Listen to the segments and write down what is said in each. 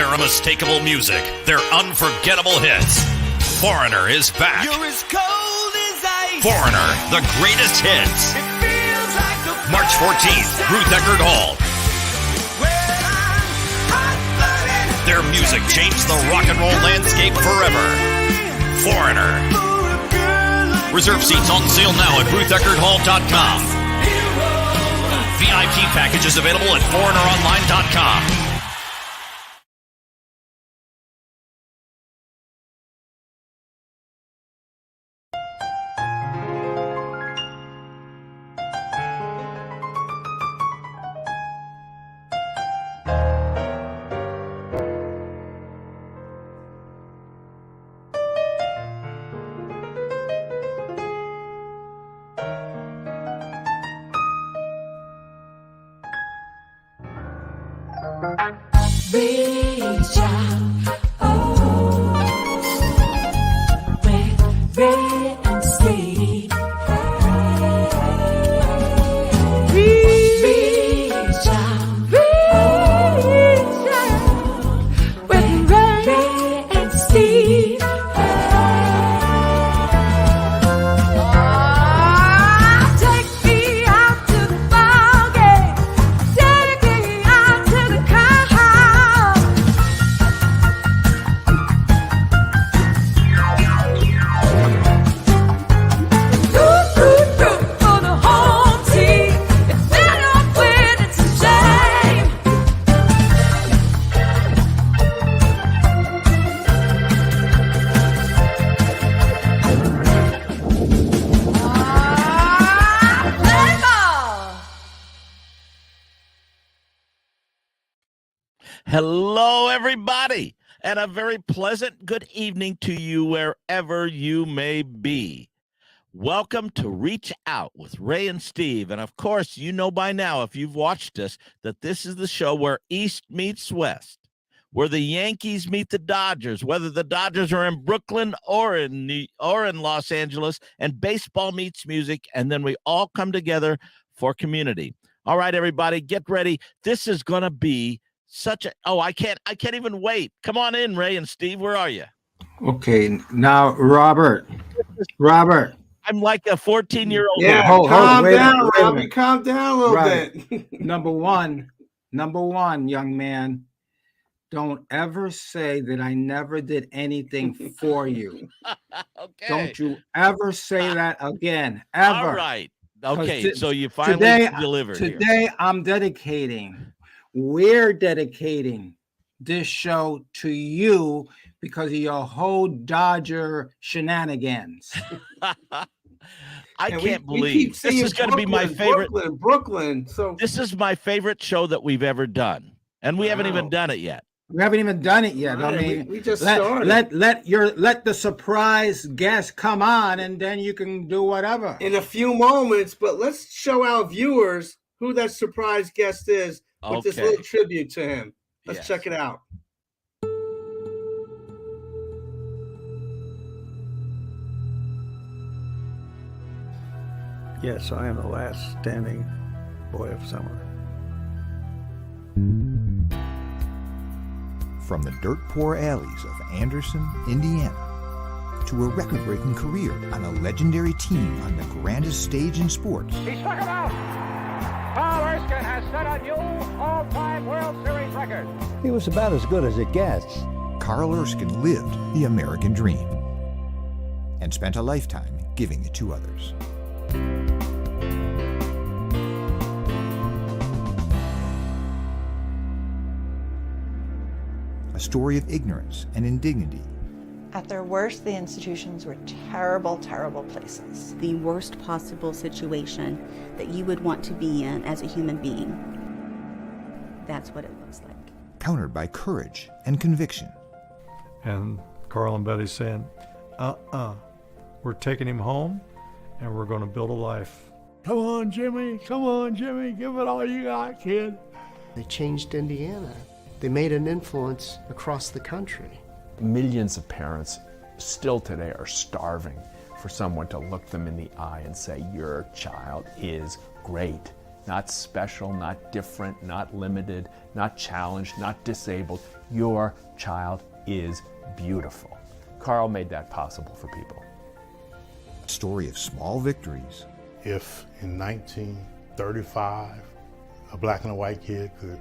their unmistakable music, their unforgettable hits. Foreigner is back. You're as cold as ice. Foreigner, the greatest hits. It feels like the March 14th, Ruth Eckerd Hall. Well, I'm hot-blooded. Their music changed the rock and roll landscape forever. Foreigner. For a girl like Reserve seats on sale now at RuthEckerdHall.com. VIP packages available at foreigneronline.com. Reach out, oh, ready and steady. Reach out, ready and steady. Take me out to the ball game. Take me out to the car. For the home team. If they don't win, it's a shame. Play ball. Hello, everybody, and a very pleasant good evening to you wherever you may be. Welcome to Reach Out with Ray and Steve. And of course, you know by now, if you've watched us, that this is the show where East meets West, where the Yankees meet the Dodgers, whether the Dodgers are in Brooklyn or in Los Angeles, and baseball meets music, and then we all come together for community. All right, everybody, get ready. This is going to be such a I can't even wait. Come on in, Ray and Steve. Where are you? Okay, now Robert, I'm like a 14-year-old. Yeah, calm down, Robbie. Calm down a little bit. number one, young man, don't ever say that I never did anything for you. Okay. Don't you ever say that again, ever. All right. Okay, 'Cause so you finally delivered here. Today, we're dedicating this show to you because of your whole Dodger shenanigans. I And can't we believe keep this saying is going to be my favorite. Brooklyn. So This is my favorite show that we've ever done, and we haven't even Wow. done it yet. We haven't even done it yet. Right, I mean, we just started. let the surprise guest come on, and then you can do whatever. in a few moments, but let's show our viewers who that surprise guest is with this Okay. little tribute to him. Let's Yes. check it out. Yes, I am the last standing boy of summer. From the dirt-poor alleys of Anderson, Indiana, to a record-breaking career on a legendary team on the grandest stage in sports, He struck him out. Paul Erskine has set a new all-time World Series record. He was about as good as it gets. Carl Erskine lived the American dream and spent a lifetime giving it to others. A story of ignorance and indignity, At their worst, the institutions were terrible, terrible places. The worst possible situation that you would want to be in as a human being. That's what it looks like. countered by courage and conviction. And Carl and Betty saying, we're taking him home and we're going to build a life. Come on, Jimmy, give it all you got, kid. They changed Indiana. They made an influence across the country. Millions of parents still today are starving for someone to look them in the eye and say, your child is great. not special, not different, not limited, not challenged, not disabled. Your child is beautiful. Carl made that possible for people. A story of small victories. If in 1935 a black and a white kid could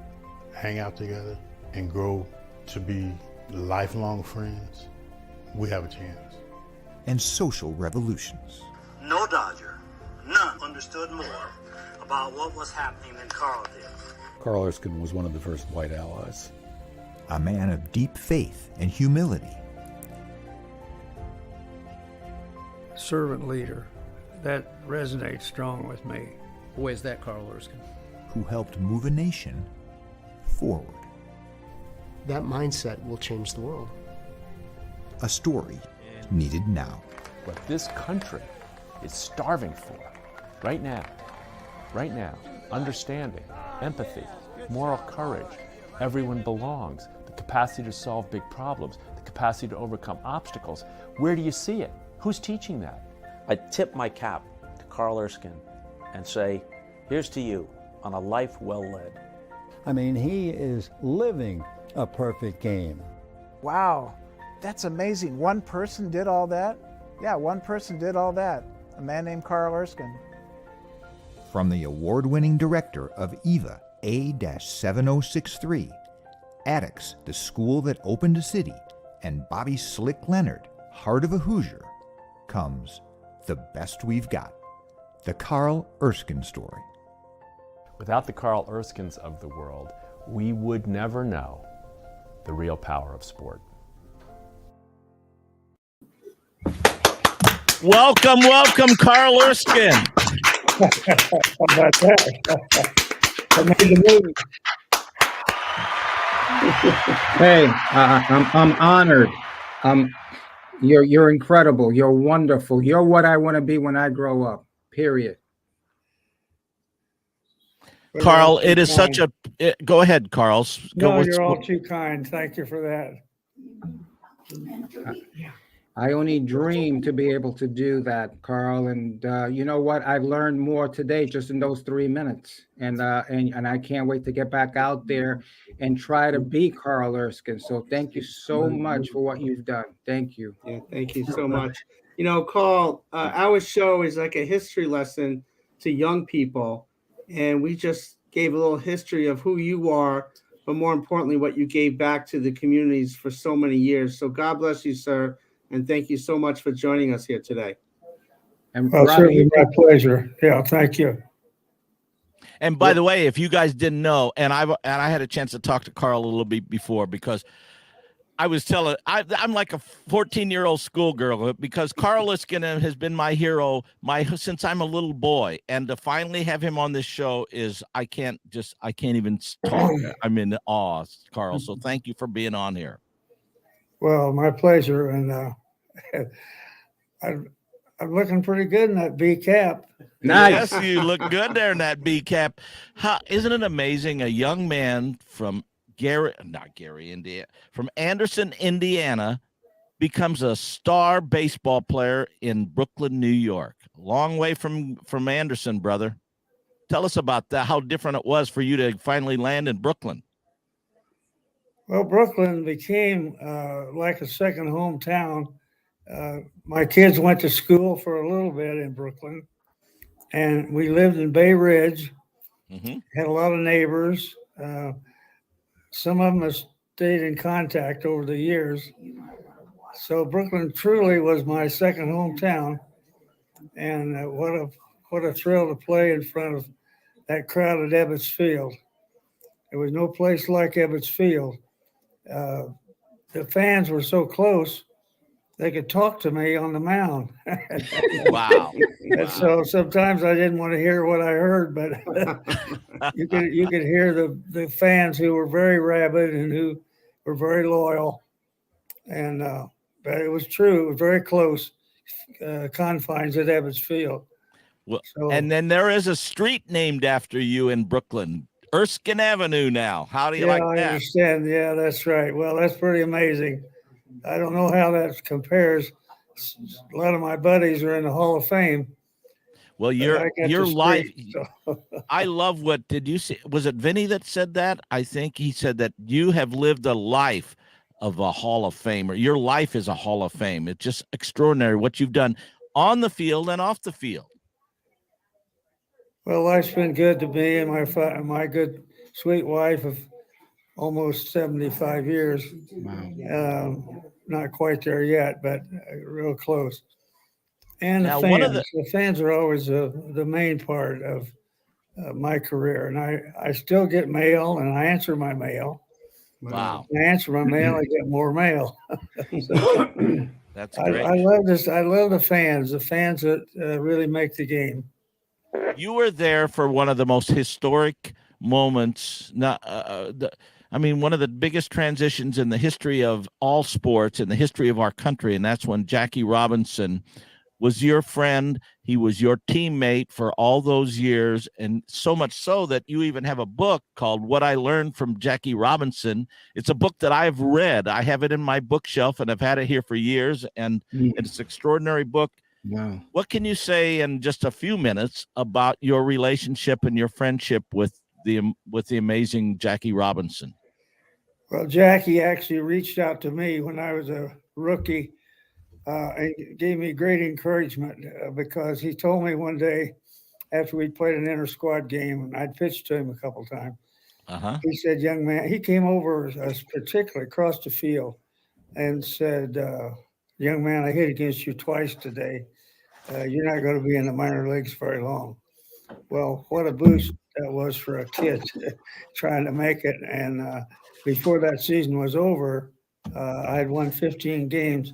hang out together and grow to be lifelong friends, we have a chance. And social revolutions. No Dodger, none understood more about what was happening than Carl did. Carl Erskine was one of the first white allies. A man of deep faith and humility. Servant leader. That resonates strong with me. Boy, is that Carl Erskine. Who helped move a nation forward. That mindset will change the world. A story needed now. What this country is starving for right now, understanding, empathy, moral courage, everyone belongs, the capacity to solve big problems, the capacity to overcome obstacles. Where do you see it? Who's teaching that? I tip my cap to Carl Erskine and say, here's to you on a life well led. I mean, he is living a perfect game. Wow, that's amazing. One person did all that? Yeah, one person did all that. A man named Carl Erskine. From the award-winning director of EVA A-7063, Attucks, the school that opened a city, and Bobby Slick Leonard, Heart of a Hoosier, comes the best we've got, the Carl Erskine story. Without the Carl Erskines of the world, we would never know the real power of sport. Welcome, Carl Erskine. How about that? I made the movie. Hey, I'm honored. You're incredible. You're wonderful. You're what I want to be when I grow up. Period. Carl, it is such a. Go ahead, Carl. No, you're all too kind. Thank you for that. I only dream to be able to do that, Carl. And you know what? I've learned more today just in those 3 minutes. And I can't wait to get back out there and try to be Carl Erskine. So thank you so much for what you've done. Thank you. Yeah, thank you so much. You know, Carl, our show is like a history lesson to young people. And we just gave a little history of who you are, but more importantly, what you gave back to the communities for so many years. So God bless you, sir. And thank you so much for joining us here today. And certainly my pleasure. Yeah, thank you. And by the way, if you guys didn't know, and I had a chance to talk to Carl a little bit before, because I was telling, I'm like a 14-year-old schoolgirl, because Carl Erskine has been my hero since I'm a little boy, and to finally have him on this show is I can't even talk. I'm in awe, Carl. So thank you for being on here. Well, my pleasure, and I'm looking pretty good in that B cap. Nice. Yes, you look good there in that B cap. Isn't it amazing? A young man from from Anderson, Indiana, becomes a star baseball player in Brooklyn, New York. Long way from Anderson, brother. Tell us about that, how different it was for you to finally land in Brooklyn. Well, Brooklyn became like a second hometown. My kids went to school for a little bit in Brooklyn, and we lived in Bay Ridge, had a lot of neighbors. Some of them have stayed in contact over the years. So Brooklyn truly was my second hometown. And what a thrill to play in front of that crowd at Ebbets Field. There was no place like Ebbets Field. The fans were so close, they could talk to me on the mound. Wow. And so sometimes I didn't want to hear what I heard, but you could hear the fans who were very rabid and who were very loyal. And but it was true. It was very close confines at Ebbets Field. Well, and then there is a street named after you in Brooklyn, Erskine Avenue now. How do you like that? I understand. Yeah, that's right. Well, that's pretty amazing. I don't know how that compares. A lot of my buddies are in the Hall of Fame. Well, I your got the life. streak, so. I love what did you say? Was it Vinny that said that? I think he said that you have lived a life of a Hall of Famer. Your life is a Hall of Fame. It's just extraordinary what you've done on the field and off the field. Well, life's been good to me and my good, sweet wife of almost 75 years. Not quite there yet, but real close. And Now, one of the fans are always the main part of my career. And I still get mail, and I answer my mail. Wow. When I answer my mail, I get more mail. So, That's great. I love this. I love the fans that really make the game. You were there for one of the most historic moments. One of the biggest transitions in the history of all sports, in the history of our country, and that's when Jackie Robinson was your friend. He was your teammate for all those years, and so much so that you even have a book called What I Learned from Jackie Robinson. It's a book that I've read. I have it in my bookshelf, and I've had it here for years, and it's an extraordinary book. Wow. What can you say in just a few minutes about your relationship and your friendship with the amazing Jackie Robinson? Well, Jackie actually reached out to me when I was a rookie and gave me great encouragement because he told me one day after we played an inter-squad game, and I'd pitched to him a couple times, he said, young man, he came over particularly across the field and said, young man, I hit against you twice today. You're not going to be in the minor leagues very long. Well, what a boost that was for a kid trying to make it. And before that season was over, I had won 15 games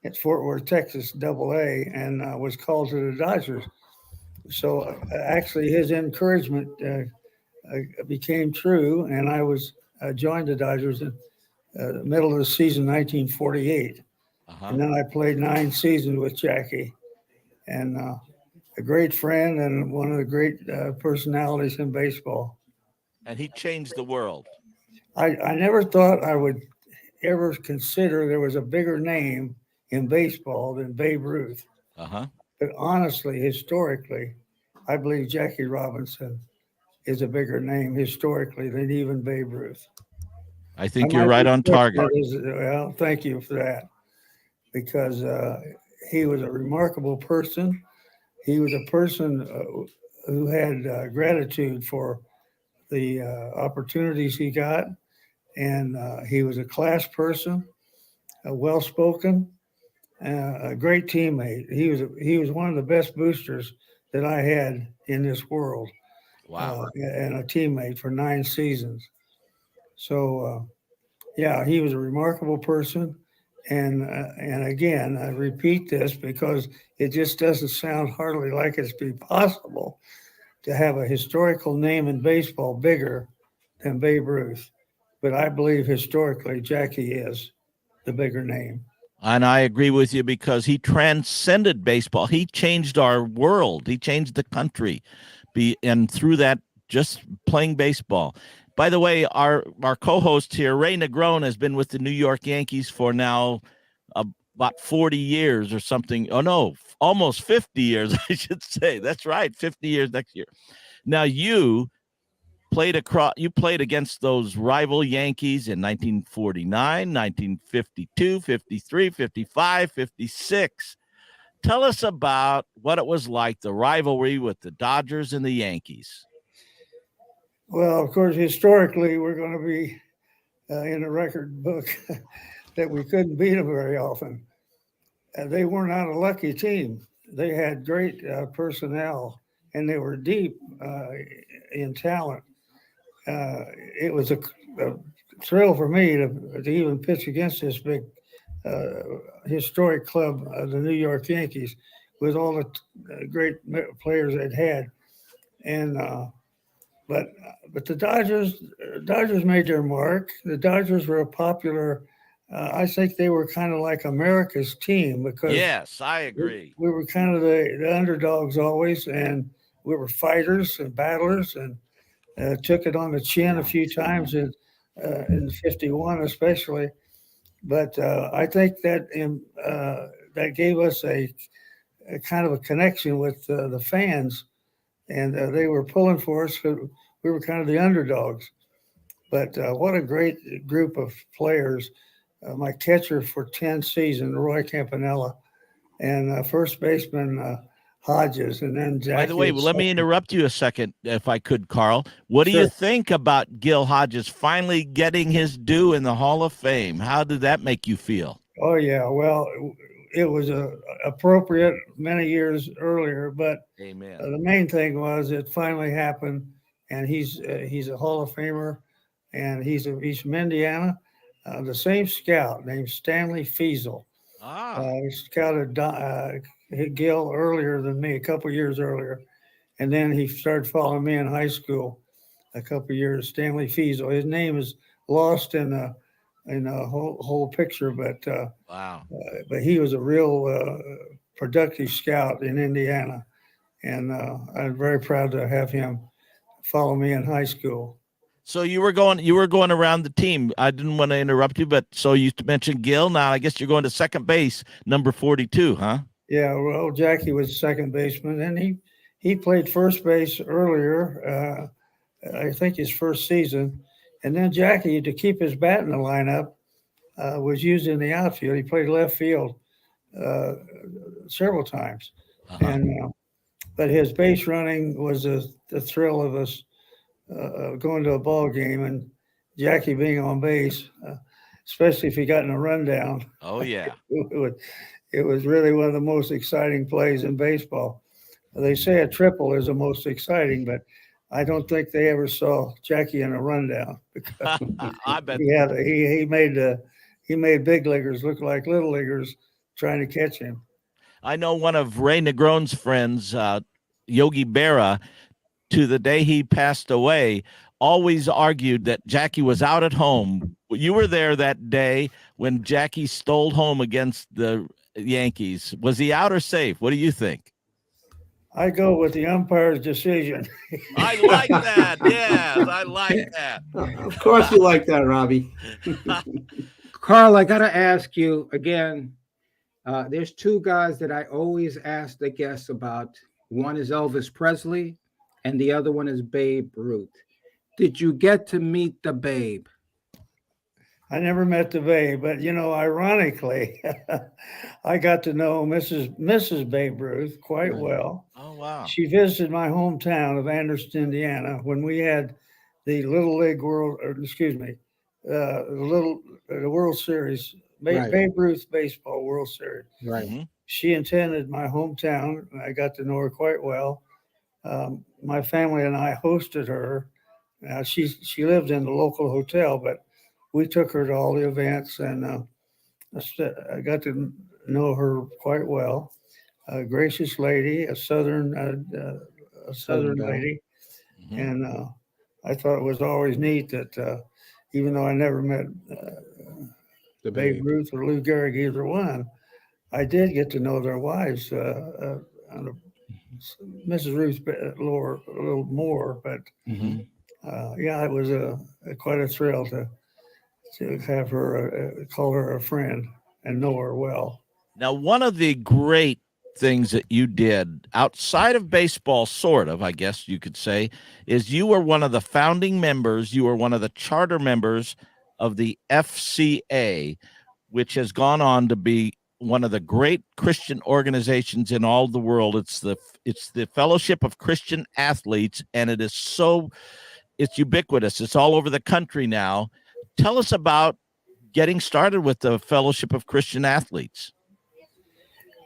at Fort Worth, Texas, AA, and was called to the Dodgers. So actually his encouragement became true, and I was joined the Dodgers in the middle of the season, 1948. And then I played 9 seasons with Jackie, and a great friend and one of the great personalities in baseball. And he changed the world. I never thought I would ever consider there was a bigger name in baseball than Babe Ruth. But honestly, historically, I believe Jackie Robinson is a bigger name historically than even Babe Ruth. I think you're right on target. Well, thank you for that, because he was a remarkable person. He was a person who had gratitude for the opportunities he got, and he was a class person, well-spoken, a great teammate. He was one of the best boosters that I had in this world. Wow. And a teammate for 9 seasons. So, yeah, he was a remarkable person. And again, I repeat this because it just doesn't sound hardly like it's be possible to have a historical name in baseball bigger than Babe Ruth. But I believe historically Jackie is the bigger name. And I agree with you because he transcended baseball. He changed our world. He changed the country. And through that, just playing baseball. By the way, our co-host here, Ray Negron, has been with the New York Yankees for now about 40 years or something. Oh, no, almost 50 years, I should say. That's right, 50 years next year. Now, you played against those rival Yankees in 1949, 1952, 53, 55, 56. Tell us about what it was like, the rivalry with the Dodgers and the Yankees. Well, of course, historically, we're going to be in a record book that we couldn't beat them very often. They were not a lucky team. They had great personnel, and they were deep in talent. It was a thrill for me to even pitch against this big historic club, the New York Yankees, with all the great players they'd had. And but the Dodgers made their mark. The Dodgers were a popular. I think they were kind of like America's team because yes, I agree. We were kind of the underdogs always, and we were fighters and battlers, and took it on the chin a few times in 51 especially. But I think that that gave us a kind of a connection with the fans, and they were pulling for us. We were kind of the underdogs. But what a great group of players. My catcher for 10 seasons, Roy Campanella, and first baseman Hodges, and then Jackie. By the way, let me interrupt you a second, if I could, Carl. What do Sure. you think about Gil Hodges finally getting his due in the Hall of Fame? How did that make you feel? Oh, yeah. Well, it was appropriate many years earlier, but Amen. the main thing was it finally happened, and he's a Hall of Famer, and he's from Indiana. The same scout named Stanley Feasel. He scouted Gil earlier than me, a couple years earlier, and then he started following me in high school a couple years. Stanley Feasel. His name is lost in the whole picture, but wow. But he was a real productive scout in Indiana, and I'm very proud to have him follow me in high school. So you were going around the team. I didn't want to interrupt you, but so you mentioned Gil. Now I guess you're going to second base, number 42, huh? Yeah, well, Jackie was second baseman, and he played first base earlier. I think his first season, and then Jackie, to keep his bat in the lineup, was used in the outfield. He played left field several times, and but his base running was the thrill of us going to a ball game and Jackie being on base, especially if he got in a rundown. Oh yeah, it was really one of the most exciting plays in baseball. They say a triple is the most exciting, but I don't think they ever saw Jackie in a rundown because I bet he made big leaguers look like little leaguers trying to catch him. I know one of Ray Negron's friends, Yogi Berra, to the day he passed away, always argued that Jackie was out at home. You were there that day when Jackie stole home against the Yankees. Was he out or safe? What do you think? I go with the umpire's decision. I like that. Yes, I like that. Of course you like that, Robbie. Carl, I got to ask you again. There's two guys that I always ask the guests about. One is Elvis Presley, and the other one is Babe Ruth. Did you get to meet the Babe? I never met the Babe, but ironically, I got to know Mrs. Babe Ruth quite well. Oh wow! She visited my hometown of Anderson, Indiana, when we had the Little League the World Series, Right. Babe Ruth baseball World Series. Right. Mm-hmm. She attended my hometown. I got to know her quite well. My family and I hosted her. She lived in the local hotel, but we took her to all the events, and I got to know her quite well. A gracious lady, a southern lady, Mm-hmm. and I thought it was always neat that even though I never met The Babe Babe. Ruth or Lou Gehrig, either one, I did get to know their wives. Mrs. Ruth a little more, but yeah, it was quite a thrill to have her call her a friend and know her well. Now, one of the great things that you did outside of baseball, sort of, I guess you could say, is you were one of the founding members. You were one of the charter members of the FCA, which has gone on to be one of the great Christian organizations in all the world. It's the Fellowship of Christian Athletes, and it's ubiquitous. It's all over the country now. Tell us about getting started with the Fellowship of Christian Athletes.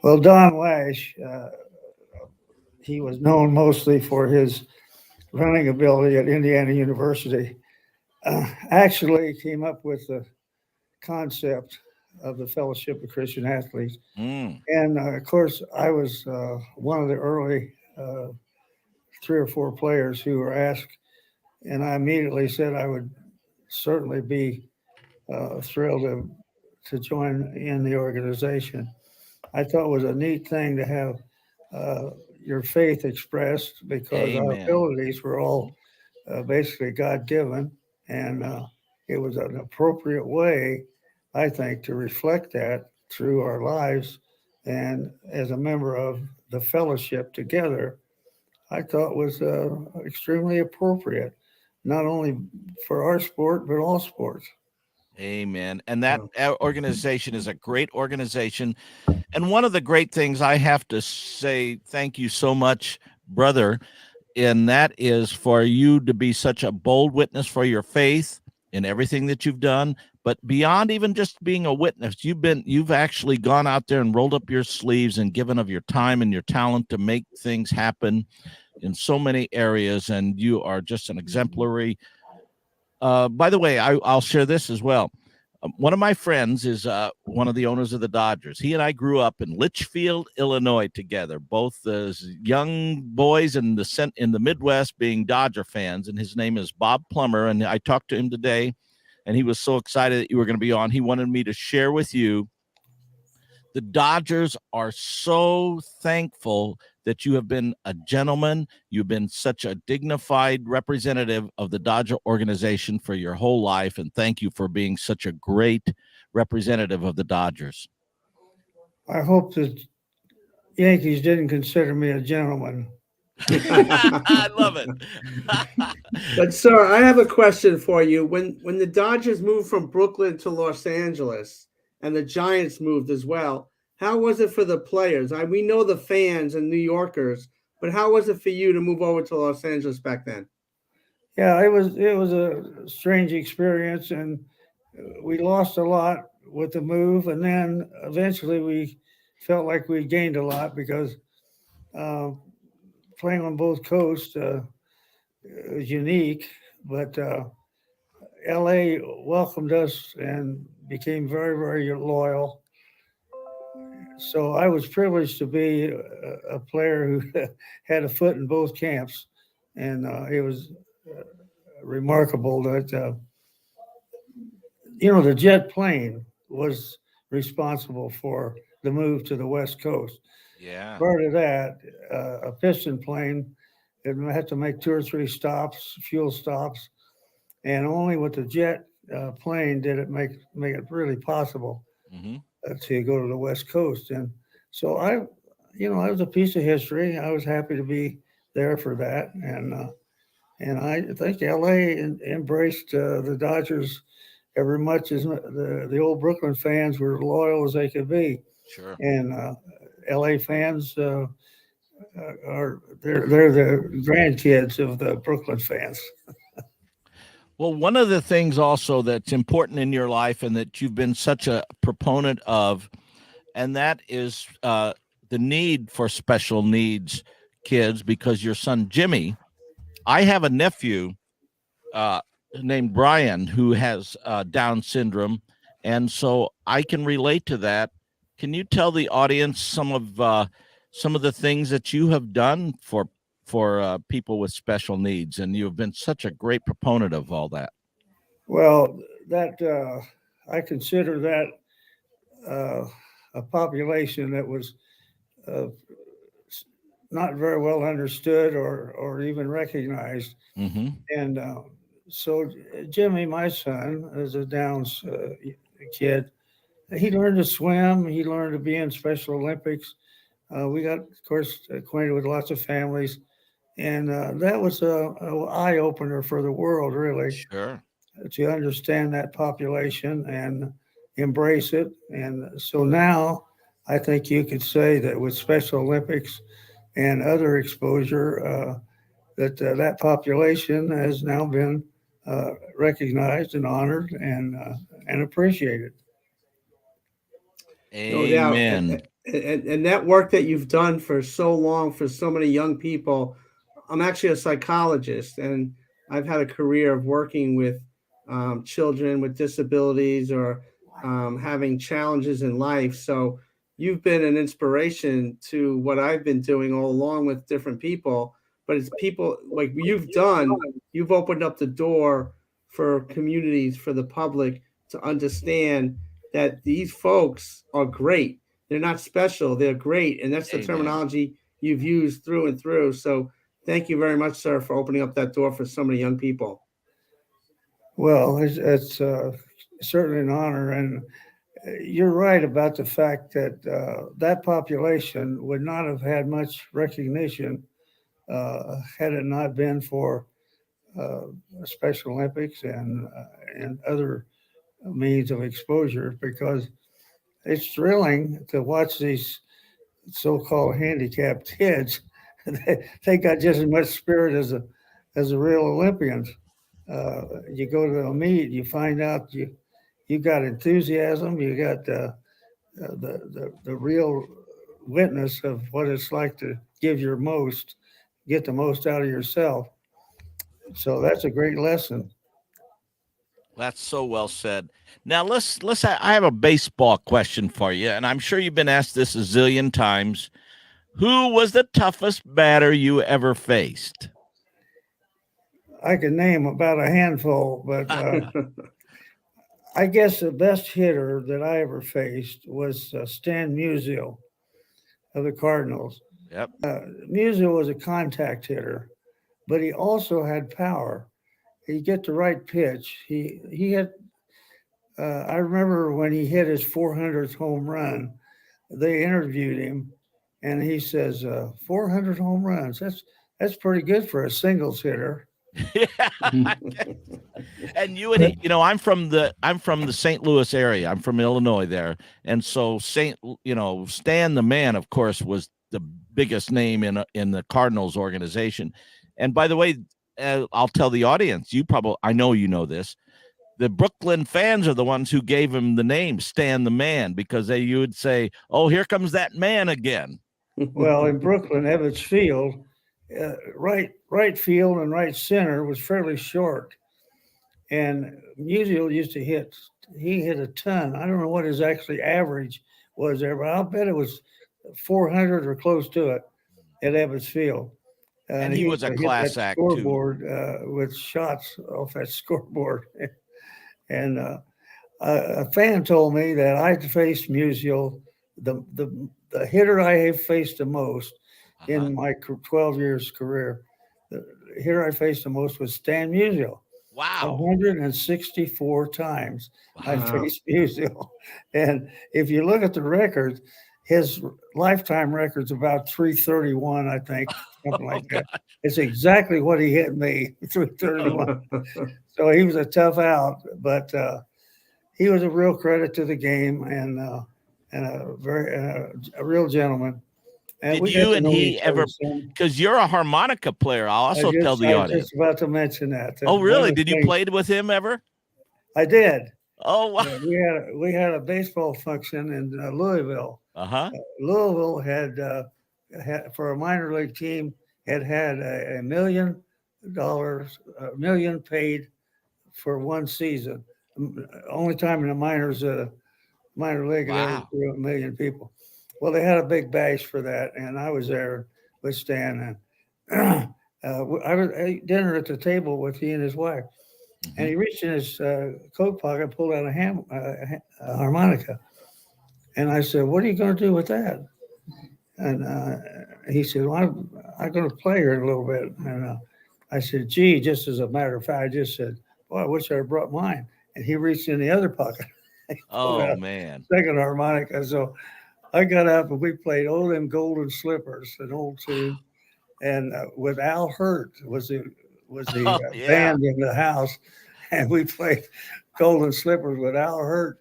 Well, Don Lash, he was known mostly for his running ability at Indiana University. Actually came up with the concept of the Fellowship of Christian Athletes. And of course, I was one of the early 3 or 4 players who were asked, and I immediately said I would certainly be thrilled to join in the organization. I thought it was a neat thing to have your faith expressed, because our Amen. abilities were all basically God-given, and it was an appropriate way, I think, to reflect that through our lives and as a member of the fellowship together, I thought was extremely appropriate, not only for our sport, but all sports. Amen. And that organization is a great organization. And one of the great things I have to say, thank you so much, brother, and that is for you to be such a bold witness for your faith in everything that you've done. But beyond even just being a witness, you've actually gone out there and rolled up your sleeves and given of your time and your talent to make things happen in so many areas. And you are just an exemplary. By the way, I'll share this as well. One of my friends is one of the owners of the Dodgers. He and I grew up in Litchfield, Illinois together, both as young boys in the Midwest being Dodger fans. And his name is Bob Plummer. And I talked to him today, and he was so excited that you were going to be on. He wanted me to share with you. The Dodgers are so thankful that you have been a gentleman. You've been such a dignified representative of the Dodger organization for your whole life. And thank you for being such a great representative of the Dodgers. I hope the Yankees didn't consider me a gentleman. I love it. But sir, I have a question for you. When the Dodgers moved from Brooklyn to Los Angeles and the Giants moved as well, how was it for the players? We know the fans and New Yorkers, but how was it for you to move over to Los Angeles back then? Yeah, it was a strange experience, and we lost a lot with the move, and then eventually we felt like we gained a lot because playing on both coasts was unique. But LA welcomed us and became very, very loyal. So I was privileged to be a player who had a foot in both camps, and it was remarkable that the jet plane was responsible for the move to the West Coast. Yeah. Prior to that, a piston plane had to make 2 or 3 stops, fuel stops, and only with the jet plane did it make it really possible to go to the West Coast. And so I was a piece of history. I was happy to be there for that, and I think LA embraced the Dodgers every much as the old Brooklyn fans were loyal as they could be. Sure. And LA fans they're the grandkids of the Brooklyn fans. Well, one of the things also that's important in your life and that you've been such a proponent of, and that is the need for special needs kids, because your son, Jimmy, I have a nephew named Brian who has Down syndrome. And so I can relate to that. Can you tell the audience some of the things that you have done for people with special needs? And you have been such a great proponent of all that. Well, that I consider that a population that was not very well understood or even recognized. And so Jimmy, my son, is a Downs kid. He learned to swim. He learned to be in Special Olympics. We got, of course, acquainted with lots of families. And that was an eye-opener for the world, really. Sure. To understand that population and embrace it. And so now I think you could say that with Special Olympics and other exposure, that population has now been recognized and honored and appreciated. Amen. No doubt. And that work that you've done for so long for so many young people. I'm actually a psychologist, and I've had a career of working with children with disabilities or having challenges in life. So you've been an inspiration to what I've been doing all along with different people. But it's people like you've opened up the door for communities, for the public to understand that these folks are great. They're not special, they're great. And that's the terminology you've used through and through. So thank you very much, sir, for opening up that door for so many young people. Well, it's certainly an honor. And you're right about the fact that that population would not have had much recognition had it not been for Special Olympics and other means of exposure, because it's thrilling to watch these so-called handicapped kids. They got just as much spirit as the real Olympians. You go to a meet, you find out you got enthusiasm, you got the real witness of what it's like to give your most, get the most out of yourself. So that's a great lesson. That's so well said. Now I have a baseball question for you, and I'm sure you've been asked this a zillion times. Who was the toughest batter you ever faced? I can name about a handful, but I guess the best hitter that I ever faced was Stan Musial of the Cardinals. Yep. Musial was a contact hitter, but he also had power. He'd get the right pitch. He had. I remember when he hit his 400th home run, they interviewed him, and he says, 400 home runs. That's pretty good for a singles hitter. And you and he, I'm from the St. Louis area. I'm from Illinois there, and so Stan the Man, of course, was the biggest name in the Cardinals organization. And by the way, I'll tell the audience, I know you know this. The Brooklyn fans are the ones who gave him the name Stan the Man, because you would say, "Oh, here comes that man again." Well, in Brooklyn, Ebbets Field, right field and right center was fairly short, and Musial used to hit. He hit a ton. I don't know what his actually average was there, but I'll bet it was 400 or close to it at Ebbets Field. And he was a hit class that act, too. scoreboard with shots off that scoreboard. And a fan told me that I faced Musial, the hitter I have faced the most in my 12 years career. The hitter I faced the most was Stan Musial. Wow. 164 times I Wow. faced Musial. And if you look at the records, his lifetime record's about 331, I think, something like that. It's exactly what he hit me, 331. So he was a tough out, but he was a real credit to the game and a real gentleman. And Did you and he ever? Because you're a harmonica player. I'll also tell the I was audience. just about to mention that. Oh, really? Did you play with him ever? I did. Oh, wow. We had a baseball function in Louisville. Louisville had for a minor league team had $1 million, $1 million paid for one season. Only time in the minors, minor league, had ever threw $1 million people. Well, they had a big bash for that, and I was there with Stan, and I was ate dinner at the table with he and his wife, and he reached in his coat pocket and pulled out a harmonica, and I said, "What are you going to do with that?" And he said, "Well, I'm going to play her a little bit." And I said, "Gee, just as a matter of fact," I just said, "Boy, I wish I had brought mine." And he reached in the other pocket. Oh, man. Second harmonica. So I got up and we played "Oh Them Golden Slippers," an old tune, and with Al Hurt was the band in the house, and we played "Golden Slippers" with Al Hurt.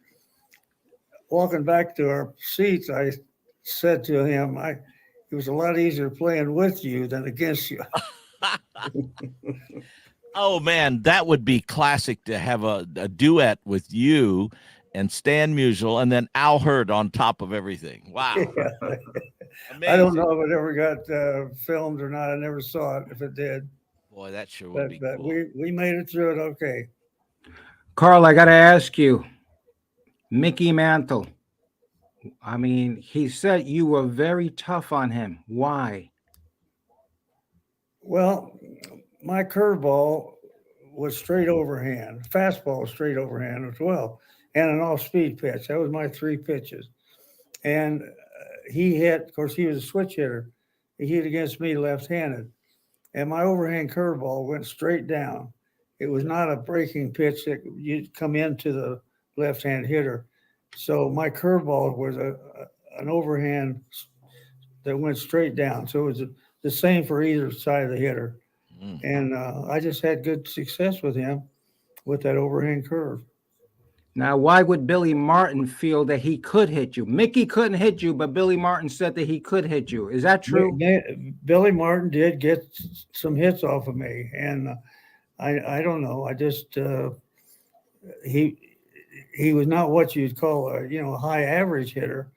Walking back to our seats, I said to him, "It was a lot easier playing with you than against you." Oh, man, that would be classic to have a duet with you and Stan Musial and then Al Hurt on top of everything. Wow. I don't know if it ever got filmed or not. I never saw it if it did. Boy, that sure would be But cool. we made it through it okay. Carl, I got to ask you, Mickey Mantle. I mean, he said you were very tough on him. Why? Well, my curveball was straight overhand, fastball straight overhand as well, and an off-speed pitch. That was my three pitches. And he hit, of course, he was a switch hitter. He hit against me left-handed. And my overhand curveball went straight down. It was not a breaking pitch that you'd come into the left-hand hitter. So my curveball was an overhand that went straight down. So it was the same for either side of the hitter. And I just had good success with him with that overhand curve. Now, why would Billy Martin feel that he could hit you? Mickey couldn't hit you, but Billy Martin said that he could hit you. Is that true? Billy Martin did get some hits off of me, and I don't know. I just he was not what you'd call a high average hitter,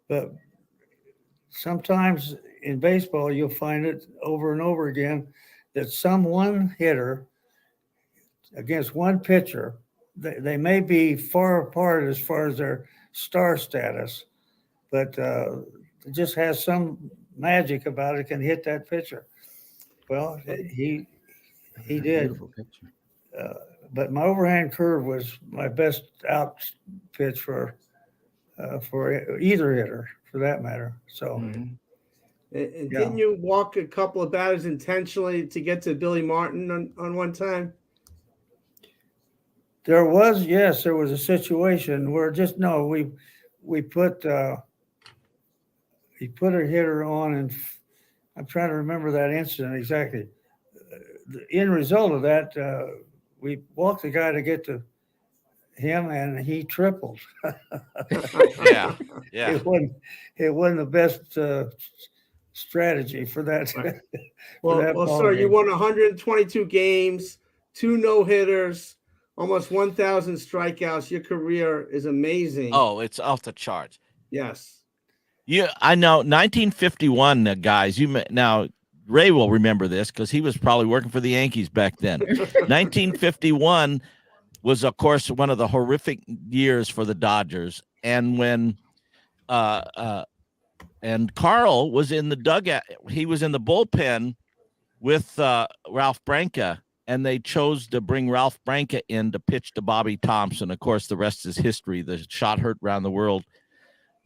but sometimes in baseball you'll find it over and over again that some one hitter against one pitcher, they may be far apart as far as their star status, but it just has some magic about it, can hit that pitcher. Well, he did. Beautiful picture. But my overhand curve was my best out pitch for either hitter, for that matter. So, And didn't you walk a couple of batters intentionally to get to Billy Martin on one time? there was a situation where we put he put a hitter on, and I'm trying to remember that incident exactly. The end result of that, we walked the guy to get to him, and he tripled. Yeah. It wasn't the best strategy for that. Well, sir, you won 122 games, 2 no-hitters, almost 1,000 strikeouts. Your career is amazing. Oh, it's off the charts. Yes. Yeah, I know. 1951, guys. Now Ray will remember this because he was probably working for the Yankees back then. 1951 was, of course, one of the horrific years for the Dodgers, and when and Carl was in the dugout. He was in the bullpen with Ralph Branca, and they chose to bring Ralph Branca in to pitch to Bobby Thompson. Of course, the rest is history. The shot heard around the world.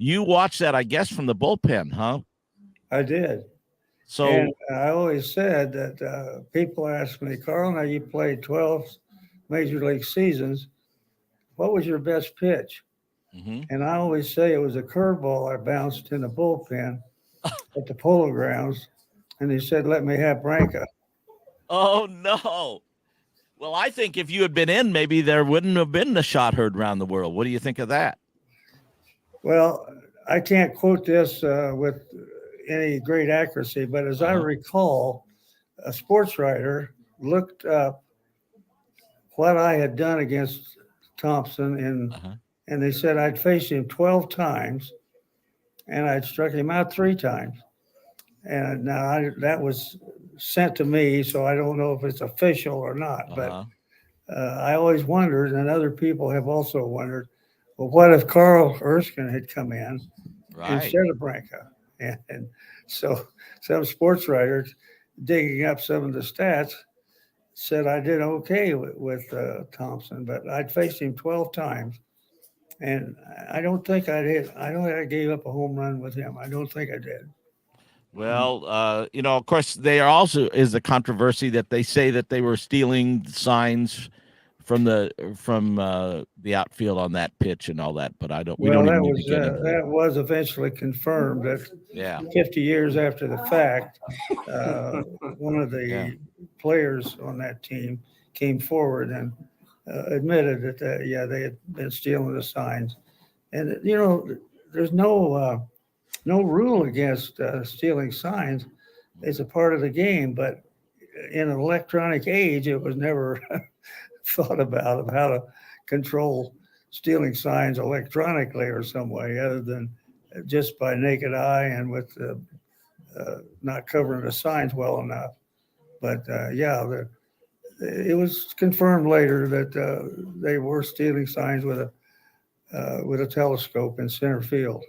You watched that, I guess, from the bullpen, huh? I did. So and I always said that people ask me, Carl, now you played 12 major league seasons. What was your best pitch? Mm-hmm. And I always say it was a curveball I bounced in the bullpen at the Polo Grounds. And he said, let me have Branca. Oh, no. Well, I think if you had been in, maybe there wouldn't have been the shot heard around the world. What do you think of that? Well, I can't quote this with any great accuracy, but as I recall, a sports writer looked up what I had done against Thompson, and they said I'd faced him 12 times, and I'd struck him out 3 times. And now that was sent to me, so I don't know if it's official or not. But I always wondered, and other people have also wondered, well, what if Carl Erskine had come in instead of Branca? And so some sports writers digging up some of the stats said I did okay with Thompson, but I'd faced him 12 times. And I don't think I gave up a home run with him. I don't think I did. Well, of course, there also is the controversy that they say that they were stealing signs from the outfield on that pitch and all that, but I don't. Well, that was eventually confirmed that 50 years after the fact, one of the players on that team came forward and admitted that they had been stealing the signs, and there's no rule against stealing signs. It's a part of the game, but in an electronic age, it was never thought about of how to control stealing signs electronically or some way other than just by naked eye and with not covering the signs well enough. But it was confirmed later that they were stealing signs with a telescope in center field.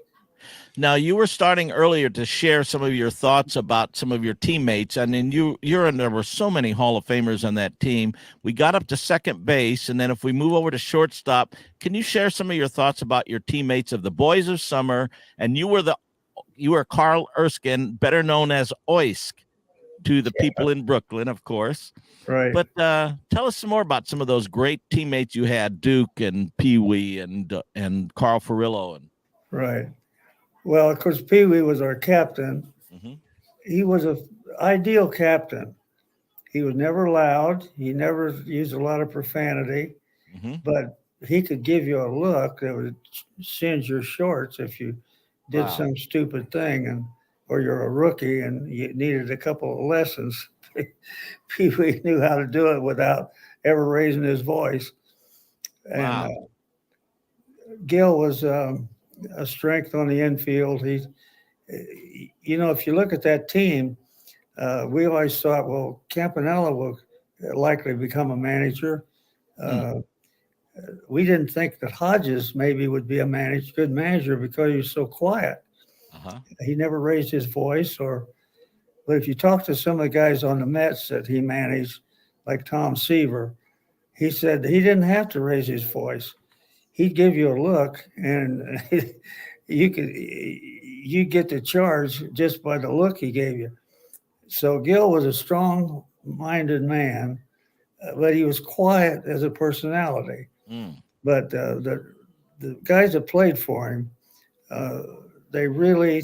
Now, you were starting earlier to share some of your thoughts about some of your teammates. I mean, there were so many Hall of Famers on that team. We got up to second base, and then if we move over to shortstop, can you share some of your thoughts about your teammates of the Boys of Summer? And you were Carl Erskine, better known as Oysk. to the people in Brooklyn, of course. Right. But tell us some more about some of those great teammates you had, Duke and Pee Wee and Carl Furillo. And Right. Well, of course, Pee Wee was our captain. He was an ideal captain. He was never loud. He never used a lot of profanity, but he could give you a look that would singe your shorts if you did Wow. some stupid thing, or you're a rookie and you needed a couple of lessons. Pee Wee knew how to do it without ever raising his voice. And Wow. Gil was a strength on the infield. If you look at that team, we always thought, well, Campanella will likely become a manager. We didn't think that Hodges maybe would be a good manager because he was so quiet. He never raised his voice. But if you talk to some of the guys on the Mets that he managed, like Tom Seaver, he said he didn't have to raise his voice. He'd give you a look, and you get the charge just by the look he gave you. So Gil was a strong-minded man, but he was quiet as a personality. But the guys that played for him, they really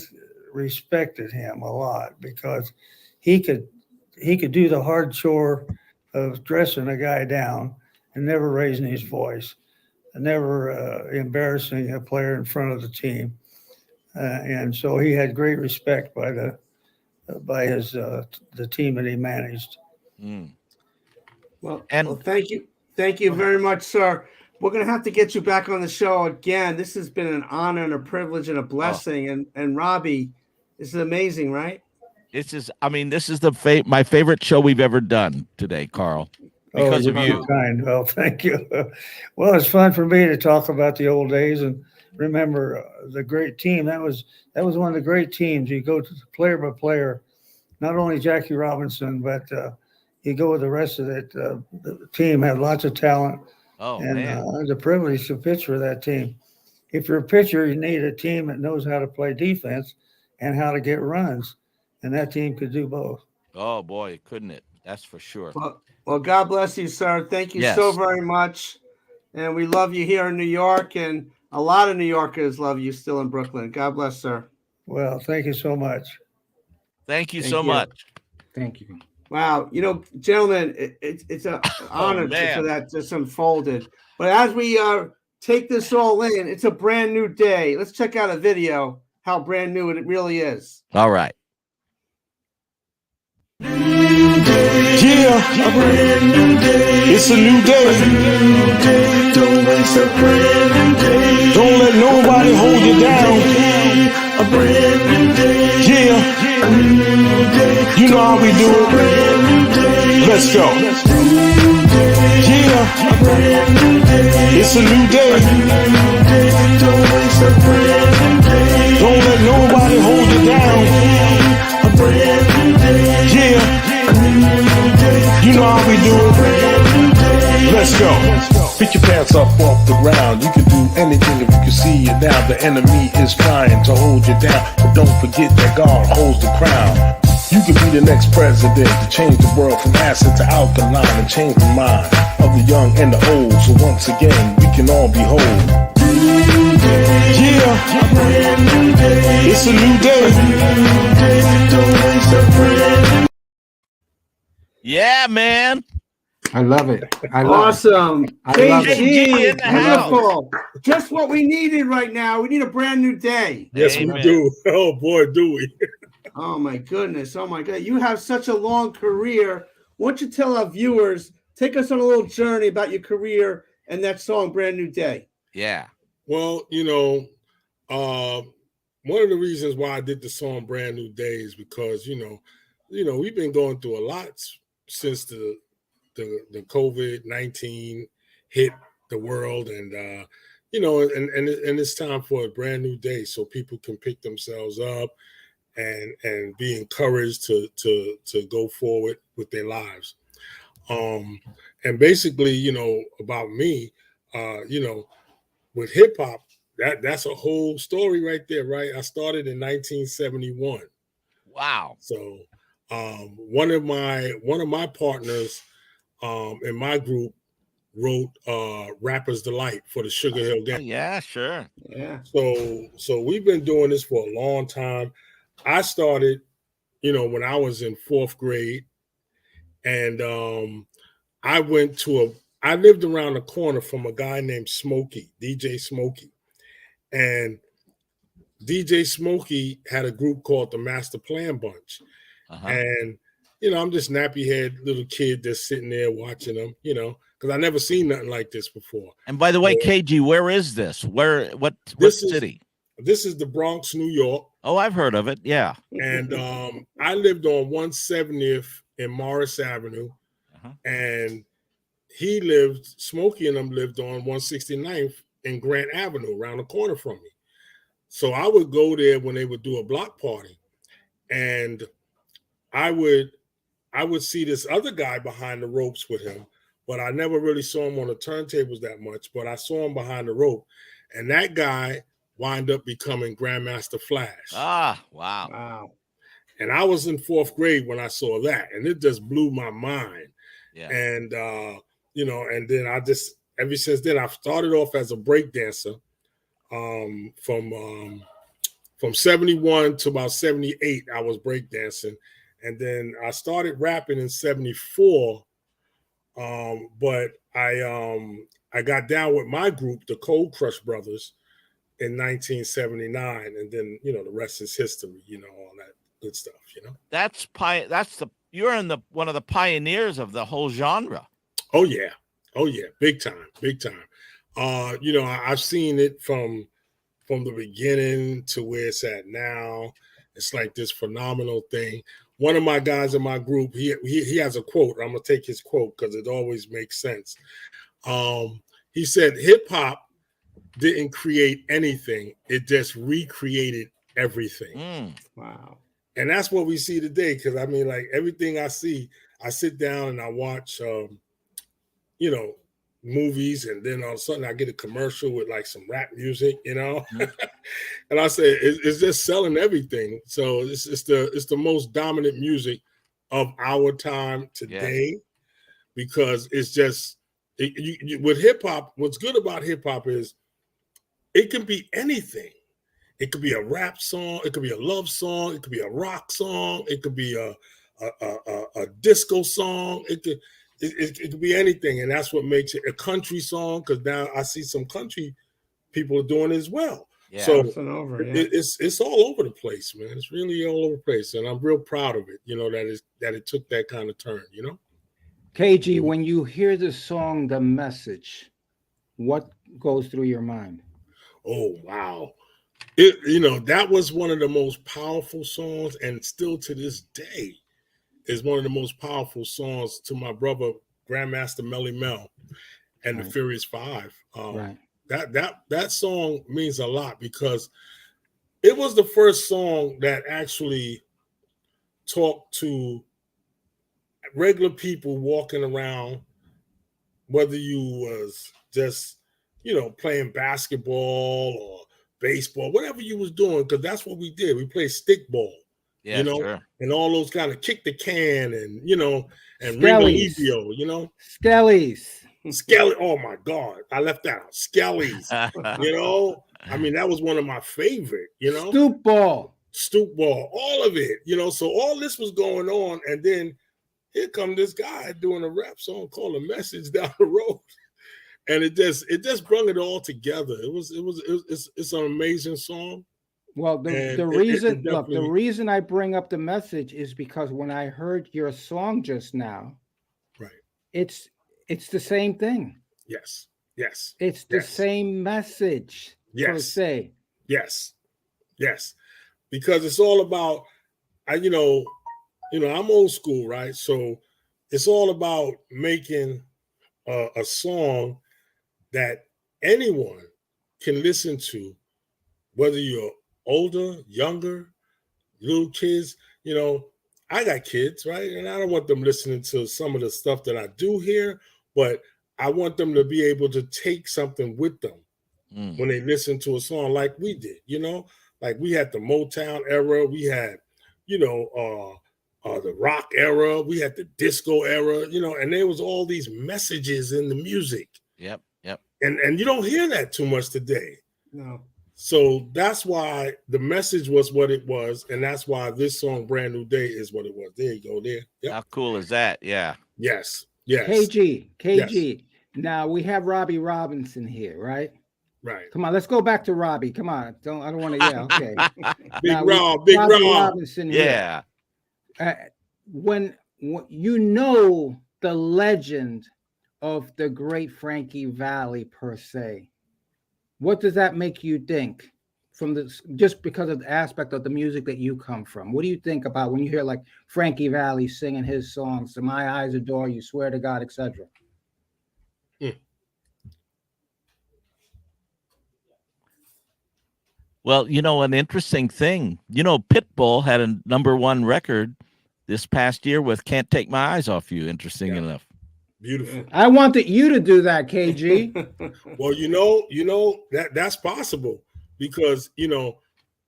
respected him a lot because he could do the hard chore of dressing a guy down and never raising his voice, and never embarrassing a player in front of the team. And so he had great respect by the team that he managed. Well, thank you very much, sir. We're going to have to get you back on the show again. This has been an honor and a privilege and a blessing. And Robbie, this is amazing, right? This is my favorite show we've ever done today, Carl, because you're of you. so kind. Well, thank you. Well, it's fun for me to talk about the old days and remember the great team. That was one of the great teams. You go to player by player, not only Jackie Robinson, but you go with the rest of it. The team had lots of talent. Oh, and man. It was a privilege to pitch for that team. If you're a pitcher, you need a team that knows how to play defense and how to get runs. And that team could do both. Oh, boy, couldn't it? That's for sure. Well, God bless you, sir. Thank you Yes. so very much. And we love you here in New York. And a lot of New Yorkers love you still in Brooklyn. God bless, sir. Well, thank you so much. Thank you so much. Thank you. Wow. Gentlemen, it's an honor man. for that just unfolded. But as we take this all in, it's a brand new day. Let's check out a video, how brand new it really is. All right. Yeah, a brand new day. It's a new day. Don't waste a brand new day. Don't let nobody hold you down. A brand new day. Yeah, a new day. You know how we do it. Brand new day. Let's go. Yeah, a brand new day. It's a new day. Don't waste a brand new day. Don't let nobody hold you down. A brand new day. Yeah. You know how we do it. Let's go. Pick your pants up off the ground. You can do anything if you can see it now. The enemy is trying to hold you down. But don't forget that God holds the crown. You can be the next president to change the world from acid to alkaline and change the mind of the young and the old. So once again, we can all be whole. Yeah, a brand new day. It's a new day. Don't waste a brand new. Yeah, man. I love it. Awesome. I love it. KG, in the house. beautiful. Just what we needed right now. We need a brand new day. Yes, Amen. we do. Oh boy, do we. Oh my goodness. Oh my God. You have such a long career. Why don't you tell our viewers, take us on a little journey about your career and that song, Brand New Day. Yeah. Well, one of the reasons why I did the song Brand New Day is because, we've been going through a lot since the COVID-19 hit the world, and and it's time for a brand new day so people can pick themselves up and be encouraged to go forward with their lives. And basically, about me, with hip hop, that's a whole story right there, right? I started in 1971. Wow. So One of my partners in my group wrote Rapper's Delight for the Sugar Hill Gang. Yeah, sure. Yeah. So we've been doing this for a long time. I started, when I was in 4th grade, and I lived around the corner from a guy named Smokey, DJ Smokey. And DJ Smokey had a group called the Master Plan Bunch. And, I'm just nappy-head little kid that's sitting there watching them, because I never seen nothing like this before. And by the way, KG, where is this? What city? This is the Bronx, New York. Oh, I've heard of it. Yeah. And I lived on 170th in Morris Avenue. And Smokey and them lived on 169th in Grant Avenue, around the corner from me. So I would go there when they would do a block party. And I would see this other guy behind the ropes with him, but I never really saw him on the turntables that much, but I saw him behind the rope. And that guy wound up becoming Grandmaster Flash. Ah, wow. Wow. And I was in 4th grade when I saw that, and it just blew my mind. Yeah. And, and then ever since then, I've started off as a break dancer from 71 to about 78, I was break dancing. And then I started rapping in 74. But I got down with my group, the Cold Crush Brothers, in 1979. And then, the rest is history, all that good stuff, You're in one of the pioneers of the whole genre. Oh yeah. Big time. I've seen it from the beginning to where it's at now. It's like this phenomenal thing. One of my guys in my group, he has a quote. I'm gonna take his quote because it always makes sense. He said, "Hip hop didn't create anything; it just recreated everything." Wow. And that's what we see today. Because like everything I see, I sit down and I watch, movies, and then all of a sudden I get a commercial with like some rap music, and I say it's just selling everything. So it's the most dominant music of our time today, because it's just with hip hop. What's good about hip hop is it can be anything. It could be a rap song, it could be a love song, it could be a rock song, it could be a disco song, it could be anything, and that's what makes it a country song. Because now I see some country people doing it as well. Yeah. So it's all over the place, man. It's really all over the place, and I'm real proud of it. That it took that kind of turn. KG, when you hear the song "The Message," what goes through your mind? Oh wow. That was one of the most powerful songs, and still to this day is one of the most powerful songs to my brother Grandmaster Melly Mel and the Furious Five. That song means a lot because it was the first song that actually talked to regular people walking around, whether you was just playing basketball or baseball, whatever you was doing, because that's what we did. We played stickball, sure. And all those kind of kick the can and and Ringo, Skelly. Oh my God, I left that out. Skellies, that was one of my favorite. Stoop ball, all of it. So all this was going on, and then here come this guy doing a rap song called "A Message" down the road. And it just brought it all together. It's an amazing song. Well, the reason I bring up "The Message" is because when I heard your song just now, it's the same thing. Yes. It's the same message per se. Yes. Because it's all about I'm old school, right? So it's all about making a song that anyone can listen to, whether you're older, younger, little kids. I got kids, right? And I don't want them listening to some of the stuff that I do here, but I want them to be able to take something with them when they listen to a song like we did, like we had the Motown era, we had, the rock era, we had the disco era, you know, and there was all these messages in the music. Yep. And you don't hear that too much today. No. So that's why the message was what it was, and that's why this song "Brand New Day" is what it was. There you go. There. Yep. How cool is that? Yeah. Yes. KG. Yes. Now we have Robbie Robinson here, right? Right. Come on, let's go back to Robbie. Come on. I don't want to yell. Okay. Big Robbie Robinson here. Yeah. When you know the legend of the great Frankie Valli per se, what does that make you think from this, just because of the aspect of the music that you come from? What do you think about when you hear like Frankie Valli singing his songs, "To My Eyes Adore You," "Swear to God," etc.? Well, you know, an interesting thing, you know, Pitbull had a #1 record this past year with "Can't Take My Eyes Off You." Interesting enough. Beautiful. I wanted you to do that, KG. Well, you know that's possible because, you know,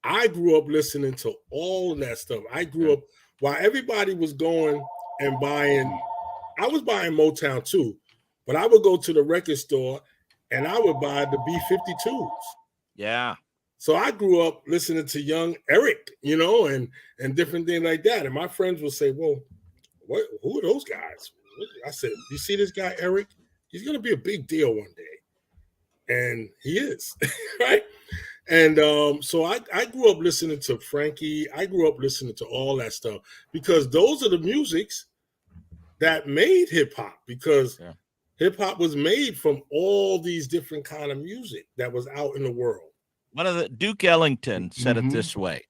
I grew up listening to all of that stuff. I grew up while everybody was going and buying. I was buying Motown too, but I would go to the record store and I would buy the B-52s. Yeah. So I grew up listening to young Eric, you know, and different things like that. And my friends would say, "Well, who are those guys?" I said, "You see this guy, Eric? He's going to be a big deal one day." And he is, right? And so I grew up listening to Frankie. I grew up listening to all that stuff because those are the musics that made hip hop, because hip hop was made from all these different kind of music that was out in the world. Duke Ellington said it this way.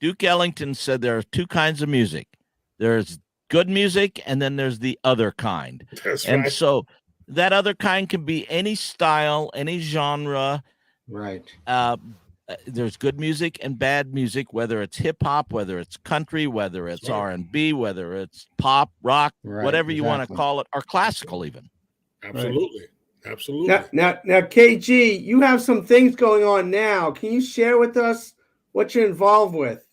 Duke Ellington said there are two kinds of music. There's good music, and then there's the other kind. That's and right. so that other kind can be any style, any genre. Right. There's good music and bad music, whether it's hip hop, whether it's country, whether it's R&B, whether it's pop, rock, whatever you want to call it, or classical even. Absolutely. Absolutely. Now, KG, you have some things going on now. Can you share with us what you're involved with?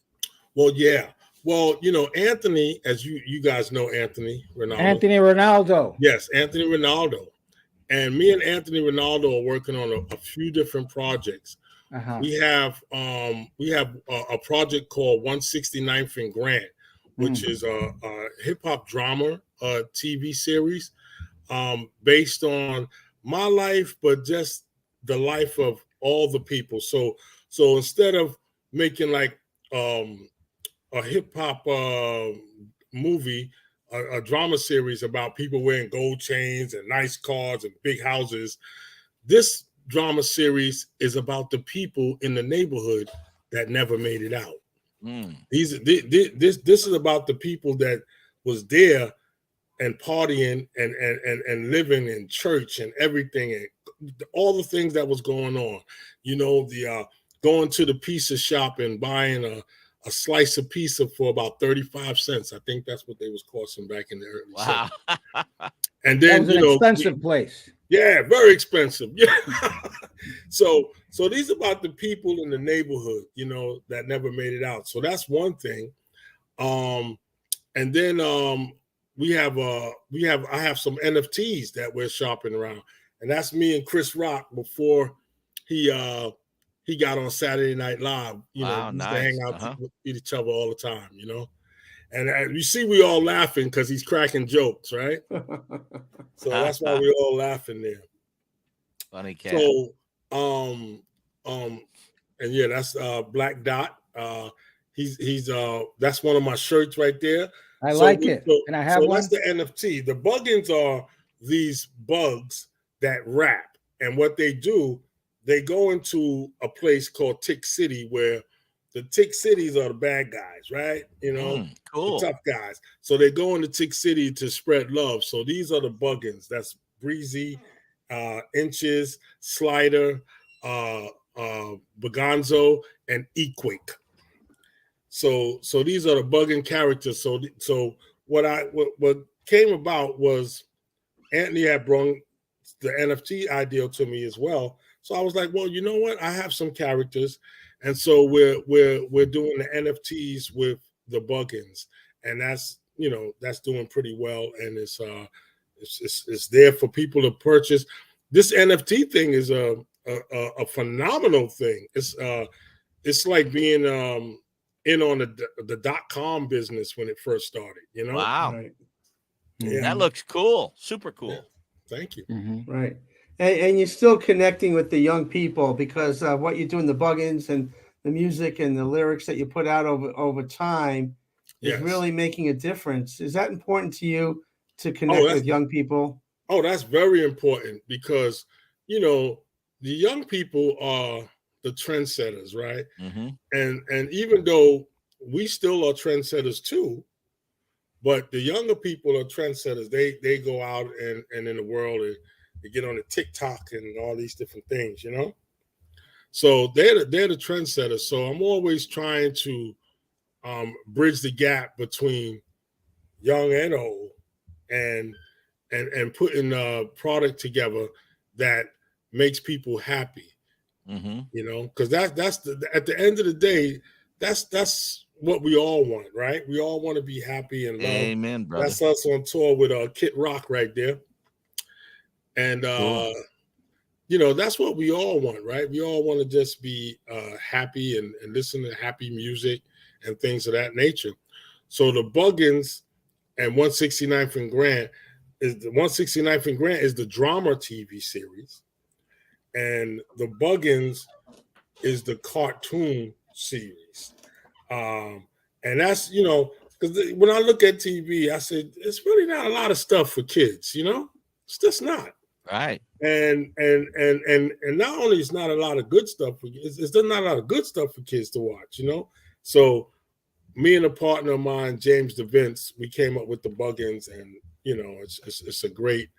Well, yeah. Well, you know, Anthony, as you guys know, Anthony Ronaldo. Anthony Ronaldo. Yes, Anthony Ronaldo. And me and Anthony Ronaldo are working on a few different projects. We have a project called 169th and Grant, which is a hip hop drama TV series based on my life, but just the life of all the people. So instead of making like a hip hop movie, a drama series about people wearing gold chains and nice cars and big houses, this drama series is about the people in the neighborhood that never made it out. This is about the people that was there and partying and living in church and everything, and all the things that was going on. You know, the going to the pizza shop and buying a slice of pizza for about 35 cents. I think that's what they was costing back in the early 70s. And then, that was an expensive place. Yeah, very expensive. Yeah. So these are about the people in the neighborhood, you know, that never made it out. So that's one thing. And then I have some NFTs that we're shopping around, and that's me and Chris Rock before he got on Saturday Night Live. You know, we used to hang out with each other all the time, you know. And you see, we all laughing because he's cracking jokes, right? So that's why we're all laughing there. Funny cat. So, and yeah, that's Black Dot. He's that's one of my shirts right there. I like it. Can I have one? That's the NFT. The buggins are these bugs that rap, and what they do, they go into a place called Tick City, where the Tick Cities are the bad guys, right? You know, cool. The tough guys. So they go into Tick City to spread love. So these are the buggins. That's Breezy, Inches, Slider, Bagonzo, and Equake. So these are the bugging characters. So what came about was Anthony had brought the NFT idea to me as well. So I was like, well, you know what? I have some characters, and so we're doing the NFTs with the buggins, and that's that's doing pretty well, and it's there for people to purchase. This NFT thing is a phenomenal thing. It's like being in on the .com business when it first started. Wow. Right. Yeah. That looks cool. Super cool. Thank you. Right. And you're still connecting with the young people because what you do in the Buggins and the music and the lyrics that you put out over time is Yes. really making a difference. Is that important to you to connect with young people? Oh, that's very important because, the young people are the trendsetters, right? Mm-hmm. And even though we still are trendsetters too, but the younger people are trendsetters. They go out and in the world and they get on the TikTok and all these different things, So they're the trendsetters. So I'm always trying to bridge the gap between young and old, and putting a product together that makes people happy. Mm-hmm. Because that's at the end of the day, that's what we all want, right? We all want to be happy and love. Amen, brother. That's us on tour with Kid Rock right there. And Cool. that's what we all want, right? We all want to just be happy and listen to happy music and things of that nature. So the Buggins and 169th and Grant is the drama TV series, and the Buggins is the cartoon series. And that's, because when I look at TV, I said, it's really not a lot of stuff for kids, It's just not. Right. And not only is not a lot of good stuff, it's not a lot of good stuff for kids to watch, So me and a partner of mine, James DeVince, we came up with the Buggins, and it's a great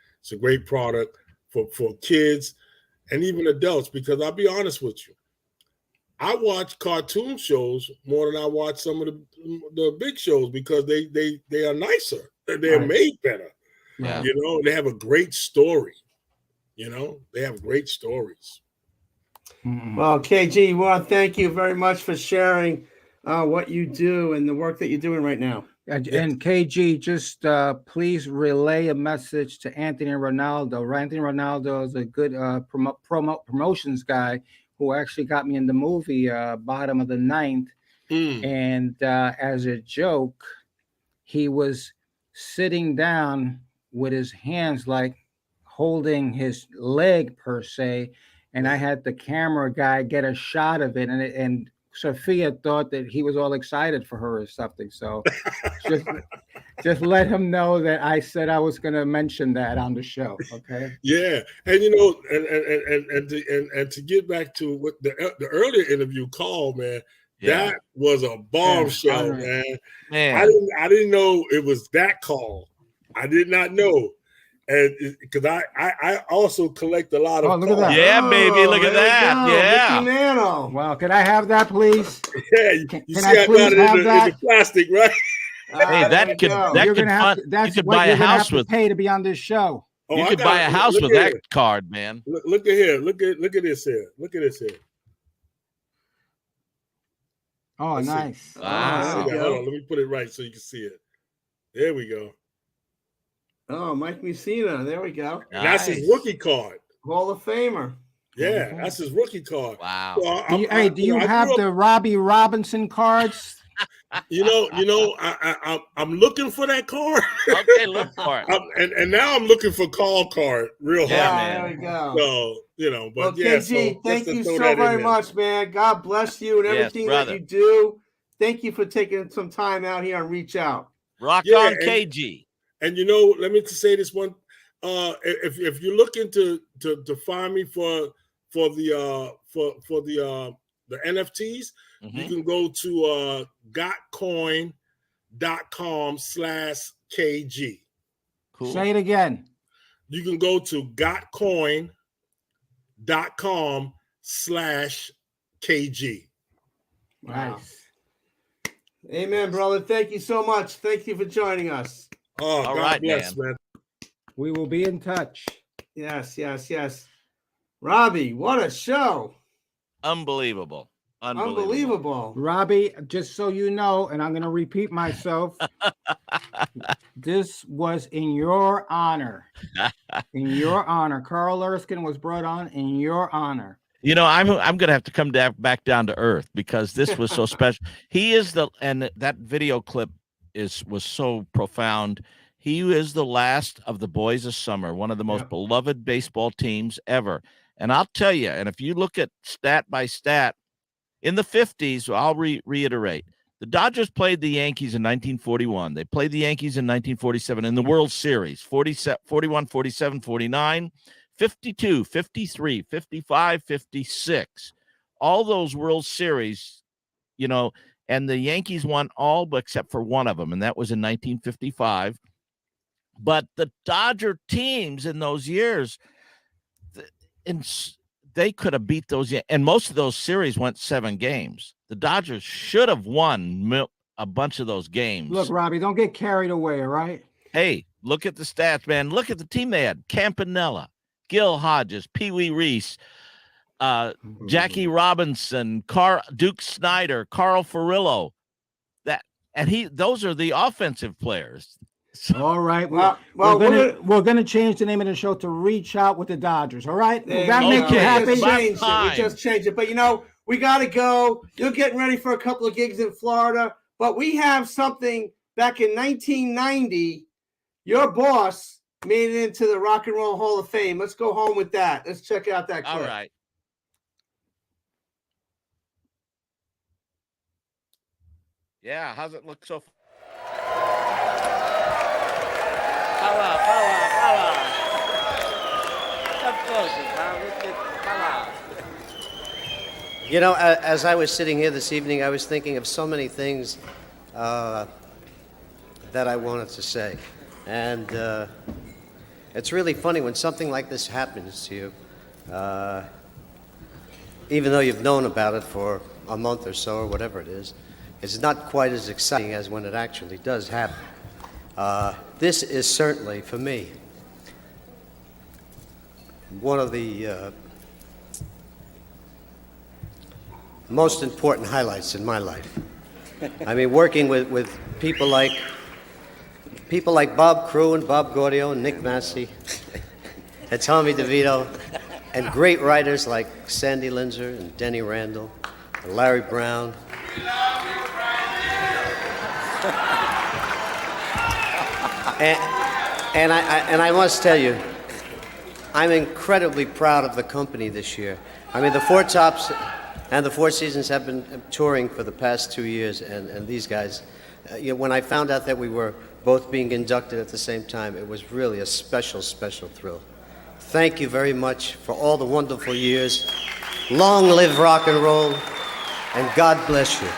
product for kids and even adults, because I'll be honest with you, I watch cartoon shows more than I watch some of the big shows because they are nicer. They're made better. Yeah. They have a great story. They have great stories. Well, KG, we want to thank you very much for sharing what you do and the work that you're doing right now. And KG, just please relay a message to Anthony Ronaldo. Anthony Ronaldo is a good promotions guy who actually got me in the movie Bottom of the Ninth. And as a joke, he was sitting down with his hands like holding his leg per se, and I had the camera guy get a shot of it, and Sophia thought that he was all excited for her or something. So just let him know that I said I was going to mention that on the show. Okay. Yeah, and and to get back to what the earlier interview called, man, that was a bombshell, man. I didn't know it was that call. I did not know. And because I also collect a lot of look at that. Yeah, baby, look at that. Yeah. Mickey Mantle. Wow, can I have that, please? Yeah, you see I got it in the plastic, right? Hey, that could You're gonna have to, that's you could what buy you're a gonna house have to with. pay to be on this show. Oh, You could buy a house with that card, man. Look at here. Look at this here. Look at this here. Oh, nice. Wow. Hold on, let me put it right so you can see it. There we go. Oh, Mike Mussina. There we go. And that's his rookie card. Hall of Famer. Yeah, that's his rookie card. Wow. So do you have the Robbie Robinson cards? I'm looking for that card. Okay, look for it. And now I'm looking for call card real Yeah, hard. man. There we go. So, but Well, yeah. KG, so thank just to you throw so that in very there. much, man. God bless you and Yes, everything that brother. you do. Thank you for taking some time out here on Reach Out. Rock Yeah, on, KG. And let me just say this one. If you're looking to find me for the NFTs, you can go to gotcoin.com/KG. Cool. Say it again. You can go to gotcoin.com/KG. Nice. Amen, brother. Thank you so much. Thank you for joining us. Oh, All God right, bless, man. We will be in touch. Yes. Robbie, what a show. Unbelievable. Unbelievable. Robbie, just so you know, and I'm going to repeat myself, this was in your honor. In your honor. Carl Erskine was brought on in your honor. You know, I'm going to have to come back down to earth because this was so special. He is and that video clip was so profound. He is the last of the Boys of Summer, one of the most beloved baseball teams ever. And I'll tell you, and if you look at stat by stat, in the 50s, I'll reiterate, the Dodgers played the Yankees in 1941. They played the Yankees in 1947 in the World Series, 41, 47, 49, 52, 53, 55, 56. All those World Series, you know, and the Yankees won all except for one of them, and that was in 1955. But the Dodger teams in those years, they could have beat those, and most of those series went 7 games. The Dodgers should have won a bunch of those games. Look, Robbie, don't get carried away, all right? Hey, look at the stats, man. Look at the team they had. Campanella, Gil Hodges, Pee Wee Reese, Jackie Robinson, Duke Snyder, Carl Furillo. Those are the offensive players. All right. We're gonna change the name of the show to Reach Out with the Dodgers. All right. Will that make you happy? We just changed it. But you know, we gotta go. You're getting ready for a couple of gigs in Florida. But we have something back in 1990. Your boss made it into the Rock and Roll Hall of Fame. Let's go home with that. Let's check out that clip. All right. Yeah, how's it look so far? You know, as I was sitting here this evening, I was thinking of so many things that I wanted to say. And it's really funny when something like this happens to you, even though you've known about it for a month or so or whatever it is, it's not quite as exciting as when it actually does happen. This is certainly, for me, one of the most important highlights in my life. I mean, working with people like Bob Crew and Bob Gaudio and Nick Massey and Tommy DeVito, and great writers like Sandy Linzer and Denny Randall and Larry Brown. And I must tell you, I'm incredibly proud of the company this year. I mean, the Four Tops and the Four Seasons have been touring for the past 2 years, and these guys, when I found out that we were both being inducted at the same time, it was really a special, special thrill. Thank you very much for all the wonderful years. Long live rock and roll, and God bless you.